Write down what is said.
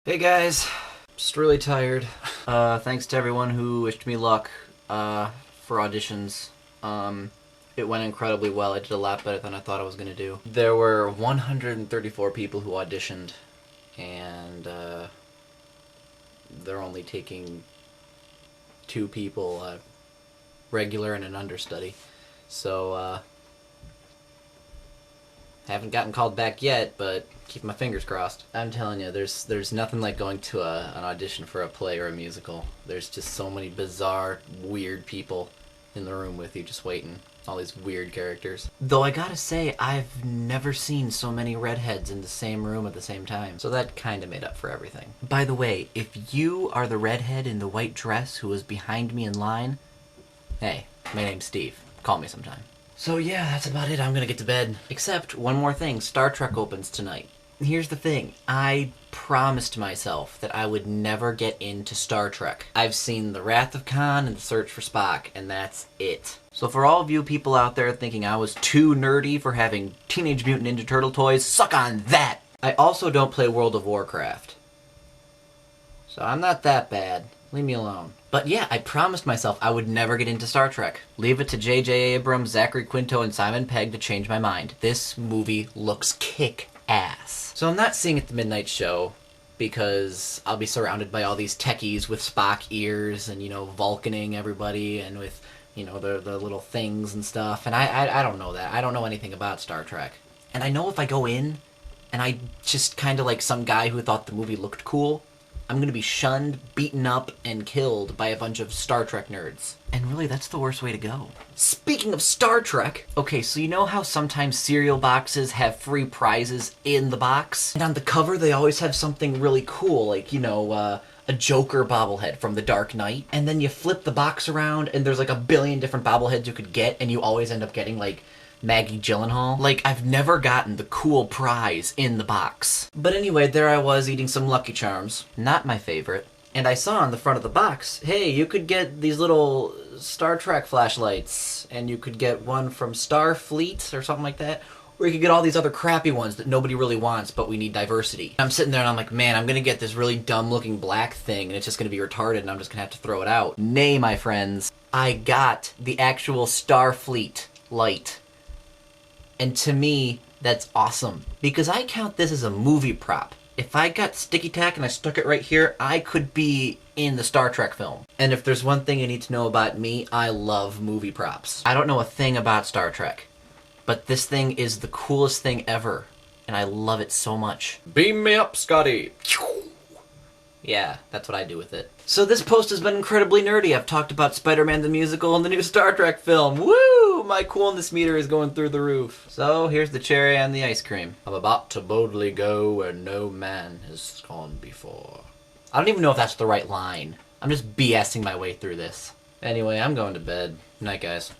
Hey guys, just really tired. Thanks to everyone who wished me luck for auditions. It went incredibly well. I did a lot better than I thought I was going to do. There were 134 people who auditioned, and they're only taking 2 people, a regular and an understudy. So, haven't gotten called back yet, but keep my fingers crossed. I'm telling you, there's nothing like going to an audition for a play or a musical. There's just so many bizarre, weird people in the room with you just waiting. All these weird characters. Though I gotta say, I've never seen so many redheads in the same room at the same time. So that kinda made up for everything. By the way, if you are the redhead in the white dress who was behind me in line, hey, my name's Steve. Call me sometime. So yeah, that's about it. I'm gonna get to bed. Except, one more thing. Star Trek opens tonight. Here's the thing. I promised myself that I would never get into Star Trek. I've seen The Wrath of Khan and The Search for Spock, and that's it. So for all of you people out there thinking I was too nerdy for having Teenage Mutant Ninja Turtle toys, suck on that! I also don't play World of Warcraft. So I'm not that bad. Leave me alone. But yeah, I promised myself I would never get into Star Trek. Leave it to J.J. Abrams, Zachary Quinto, and Simon Pegg to change my mind. This movie looks kick-ass. So I'm not seeing it at the midnight show, because I'll be surrounded by all these techies with Spock ears and, Vulcaning everybody, and with, the little things and stuff. And I don't know that. I don't know anything about Star Trek. And I know if I go in, and I just kind of like some guy who thought the movie looked cool, I'm going to be shunned, beaten up, and killed by a bunch of Star Trek nerds. And really, that's the worst way to go. Speaking of Star Trek, okay, so you know how sometimes cereal boxes have free prizes in the box? And on the cover, they always have something really cool, like, a Joker bobblehead from The Dark Knight. And then you flip the box around, and there's like a billion different bobbleheads you could get, and you always end up getting, like, Maggie Gyllenhaal. Like, I've never gotten the cool prize in the box. But anyway, there I was eating some Lucky Charms. Not my favorite. And I saw on the front of the box, hey, you could get these little Star Trek flashlights, and you could get one from Starfleet or something like that, or you could get all these other crappy ones that nobody really wants, but we need diversity. I'm sitting there and I'm like, man, I'm gonna get this really dumb looking black thing, and it's just gonna be retarded, and I'm just gonna have to throw it out. Nay, my friends, I got the actual Starfleet light. And to me, that's awesome. Because I count this as a movie prop. If I got sticky tack and I stuck it right here, I could be in the Star Trek film. And if there's one thing you need to know about me, I love movie props. I don't know a thing about Star Trek, but this thing is the coolest thing ever, and I love it so much. Beam me up, Scotty! Yeah, that's what I do with it. So this post has been incredibly nerdy. I've talked about Spider-Man the Musical and the new Star Trek film. Woo! My coolness meter is going through the roof. So here's the cherry on the ice cream. I'm about to boldly go where no man has gone before. I don't even know if that's the right line. I'm just BSing my way through this. Anyway, I'm going to bed. Night, guys.